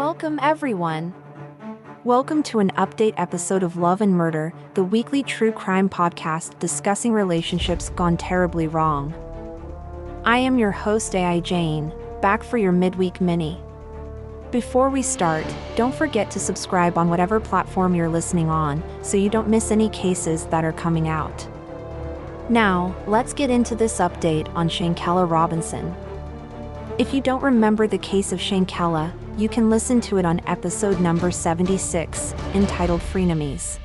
Welcome, everyone. Welcome to an update episode of Love and Murder, the weekly true crime podcast discussing relationships gone terribly wrong. I am your host, AI Jane, back for your midweek mini. Before we start, don't forget to subscribe on whatever platform you're listening on so you don't miss any cases that are coming out. Now, let's get into this update on Shanquella Robinson. If you don't remember the case of Shanquella, you can listen to it on episode number 76, entitled Frenemies.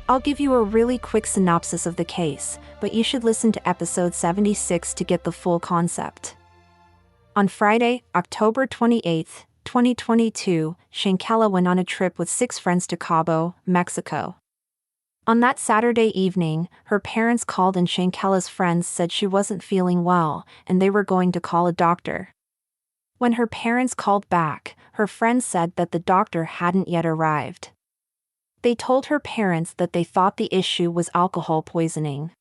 I'll give you a really quick synopsis of the case, but you should listen to episode 76 to get the full concept. On Friday, October 28, 2022, Shanquella went on a trip with 6 friends to Cabo, Mexico. On that Saturday evening, her parents called and Shanquella's friends said she wasn't feeling well and they were going to call a doctor. When her parents called back, her friends said that the doctor hadn't yet arrived. They told her parents that they thought the issue was alcohol poisoning.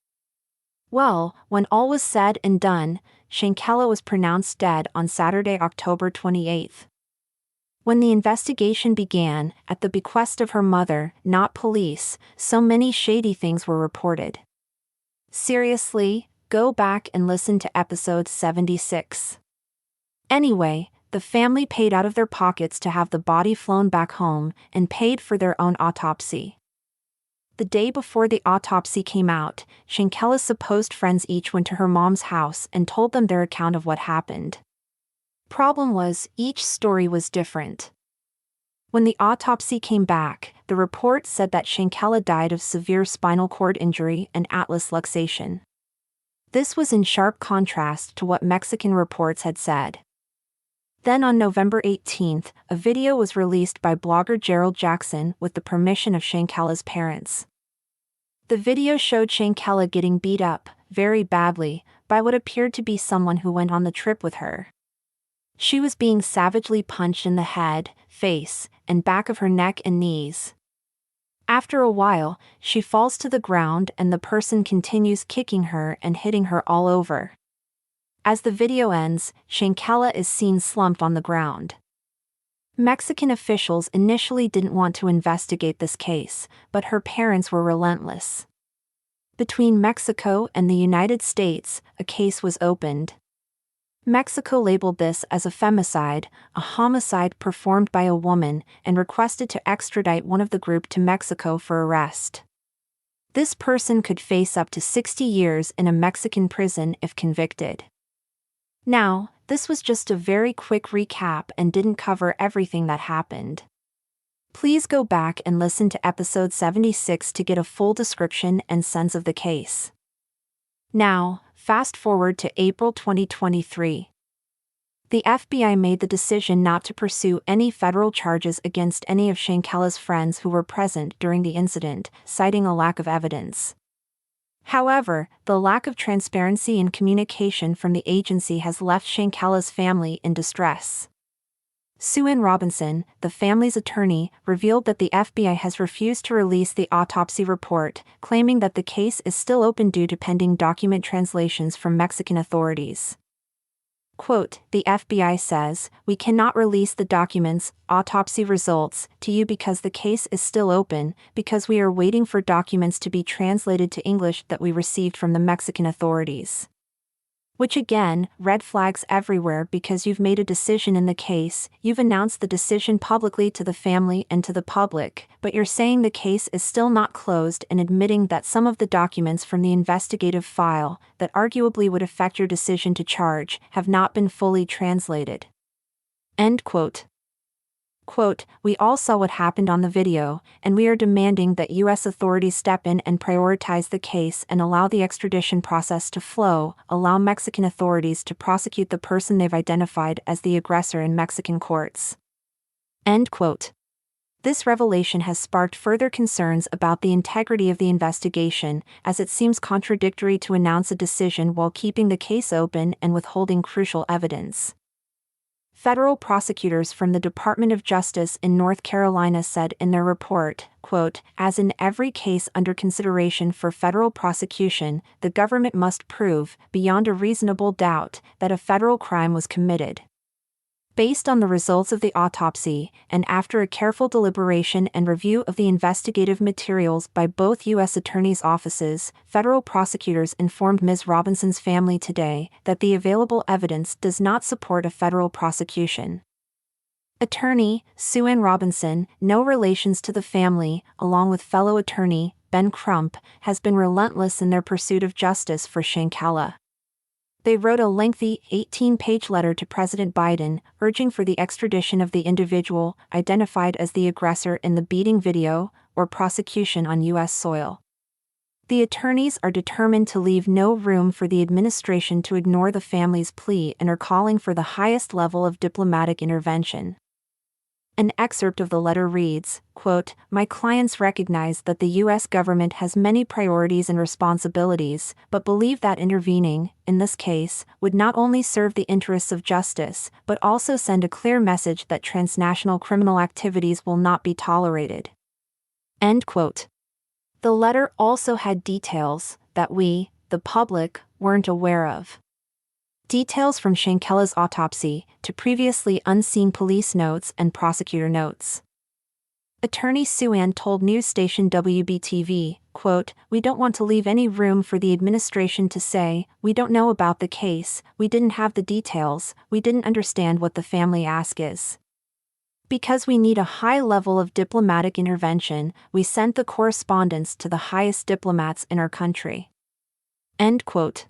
Well, when all was said and done, Shanquella was pronounced dead on Saturday, October 28. When the investigation began, at the bequest of her mother, not police, so many shady things were reported. Seriously, go back and listen to episode 76. Anyway, the family paid out of their pockets to have the body flown back home and paid for their own autopsy. The day before the autopsy came out, Shanquella's supposed friends each went to her mom's house and told them their account of what happened. Problem was, each story was different. When the autopsy came back, the report said that Shanquella died of severe spinal cord injury and atlas luxation. This was in sharp contrast to what Mexican reports had said. Then on November 18, a video was released by blogger Gerald Jackson with the permission of Shanquella's parents. The video showed Shanquella getting beat up, very badly, by what appeared to be someone who went on the trip with her. She was being savagely punched in the head, face, and back of her neck and knees. After a while, she falls to the ground and the person continues kicking her and hitting her all over. As the video ends, Shanquella is seen slumped on the ground. Mexican officials initially didn't want to investigate this case, but her parents were relentless. Between Mexico and the United States, a case was opened. Mexico labeled this as a femicide, a homicide performed by a woman, and requested to extradite one of the group to Mexico for arrest. This person could face up to 60 years in a Mexican prison if convicted. Now, this was just a very quick recap and didn't cover everything that happened. Please go back and listen to episode 76 to get a full description and sense of the case. Now, fast forward to April 2023. The FBI made the decision not to pursue any federal charges against any of Shanquella's friends who were present during the incident, citing a lack of evidence. However, the lack of transparency and communication from the agency has left Shanquella's family in distress. Sue Robinson, the family's attorney, revealed that the FBI has refused to release the autopsy report, claiming that the case is still open due to pending document translations from Mexican authorities. Quote, the FBI says, "We cannot release the documents, autopsy results, to you because the case is still open, because we are waiting for documents to be translated to English that we received from the Mexican authorities." Which again, red flags everywhere because you've made a decision in the case, you've announced the decision publicly to the family and to the public, but you're saying the case is still not closed and admitting that some of the documents from the investigative file, that arguably would affect your decision to charge, have not been fully translated. End quote. Quote, "We all saw what happened on the video, and we are demanding that U.S. authorities step in and prioritize the case and allow the extradition process to flow, allow Mexican authorities to prosecute the person they've identified as the aggressor in Mexican courts." End quote. This revelation has sparked further concerns about the integrity of the investigation, as it seems contradictory to announce a decision while keeping the case open and withholding crucial evidence. Federal prosecutors from the Department of Justice in North Carolina said in their report, quote, "As in every case under consideration for federal prosecution, the government must prove, beyond a reasonable doubt, that a federal crime was committed." Based on the results of the autopsy, and after a careful deliberation and review of the investigative materials by both U.S. attorneys' offices, federal prosecutors informed Ms. Robinson's family today that the available evidence does not support a federal prosecution. Attorney Sue Robinson, no relations to the family, along with fellow attorney Ben Crump, has been relentless in their pursuit of justice for Shanquella. They wrote a lengthy 18-page letter to President Biden, urging for the extradition of the individual identified as the aggressor in the beating video, or prosecution on U.S. soil. The attorneys are determined to leave no room for the administration to ignore the family's plea and are calling for the highest level of diplomatic intervention. An excerpt of the letter reads, quote, "My clients recognize that the U.S. government has many priorities and responsibilities, but believe that intervening, in this case, would not only serve the interests of justice, but also send a clear message that transnational criminal activities will not be tolerated." End quote. The letter also had details that we, the public, weren't aware of. Details from Shanquella's autopsy, to previously unseen police notes and prosecutor notes. Attorney Sue told news station WBTV, quote, "We don't want to leave any room for the administration to say, we don't know about the case, we didn't have the details, we didn't understand what the family ask is. Because we need a high level of diplomatic intervention, we sent the correspondence to the highest diplomats in our country." End quote.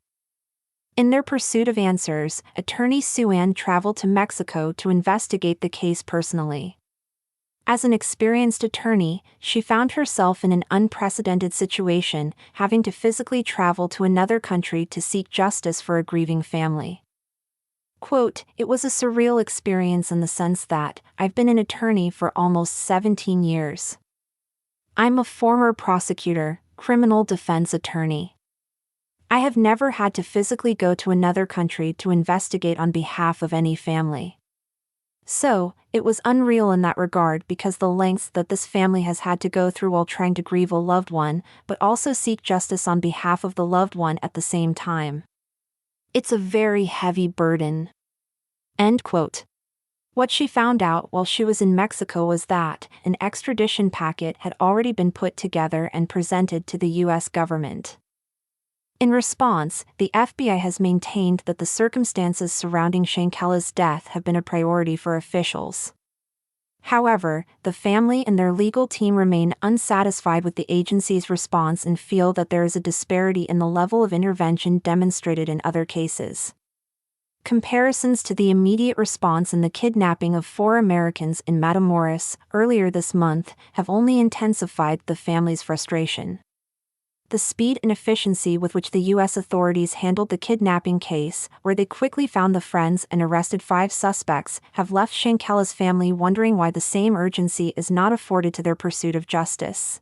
In their pursuit of answers, attorney Sue traveled to Mexico to investigate the case personally. As an experienced attorney, she found herself in an unprecedented situation, having to physically travel to another country to seek justice for a grieving family. Quote, "It was a surreal experience in the sense that I've been an attorney for almost 17 years. I'm a former prosecutor, criminal defense attorney. I have never had to physically go to another country to investigate on behalf of any family. So, it was unreal in that regard because the lengths that this family has had to go through while trying to grieve a loved one, but also seek justice on behalf of the loved one at the same time. It's a very heavy burden." End quote. What she found out while she was in Mexico was that an extradition packet had already been put together and presented to the U.S. government. In response, the FBI has maintained that the circumstances surrounding Shanquella's death have been a priority for officials. However, the family and their legal team remain unsatisfied with the agency's response and feel that there is a disparity in the level of intervention demonstrated in other cases. Comparisons to the immediate response in the kidnapping of 4 Americans in Matamoros earlier this month have only intensified the family's frustration. The speed and efficiency with which the U.S. authorities handled the kidnapping case, where they quickly found the friends and arrested 5 suspects, have left Shanquella's family wondering why the same urgency is not afforded to their pursuit of justice.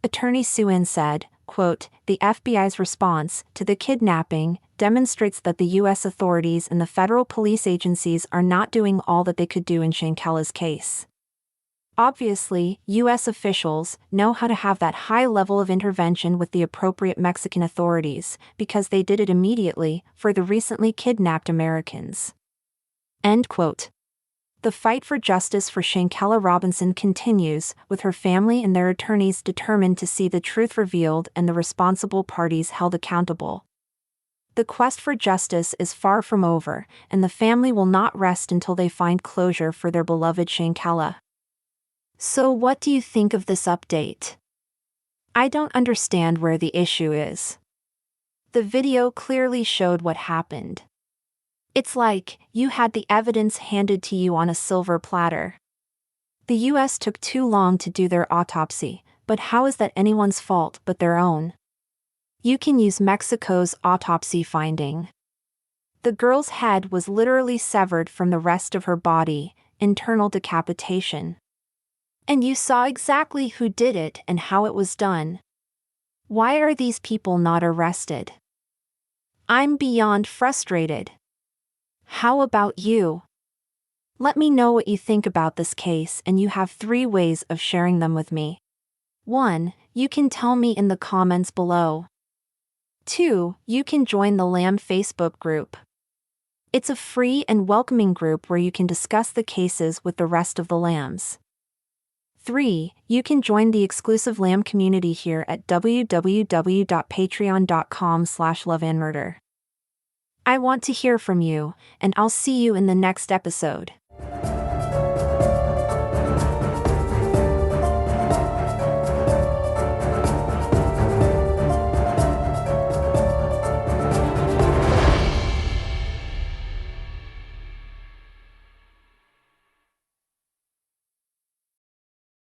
Attorney Sue said, quote, "The FBI's response to the kidnapping demonstrates that the U.S. authorities and the federal police agencies are not doing all that they could do in Shanquella's case. Obviously, U.S. officials know how to have that high level of intervention with the appropriate Mexican authorities, because they did it immediately for the recently kidnapped Americans." End quote. The fight for justice for Shanquella Robinson continues, with her family and their attorneys determined to see the truth revealed and the responsible parties held accountable. The quest for justice is far from over, and the family will not rest until they find closure for their beloved Shanquella. So what do you think of this update? I don't understand where the issue is. The video clearly showed what happened. It's like you had the evidence handed to you on a silver platter. The U.S. took too long to do their autopsy, but how is that anyone's fault but their own? You can use Mexico's autopsy finding. The girl's head was literally severed from the rest of her body, internal decapitation. And you saw exactly who did it and how it was done. Why are these people not arrested? I'm beyond frustrated. How about you? Let me know what you think about this case, and you have 3 ways of sharing them with me. 1. You can tell me in the comments below. 2. You can join the LAM Facebook group. It's a free and welcoming group where you can discuss the cases with the rest of the lambs. 3. You can join the exclusive lamb community here at www.patreon.com/loveandmurder. I want to hear from you, and I'll see you in the next episode.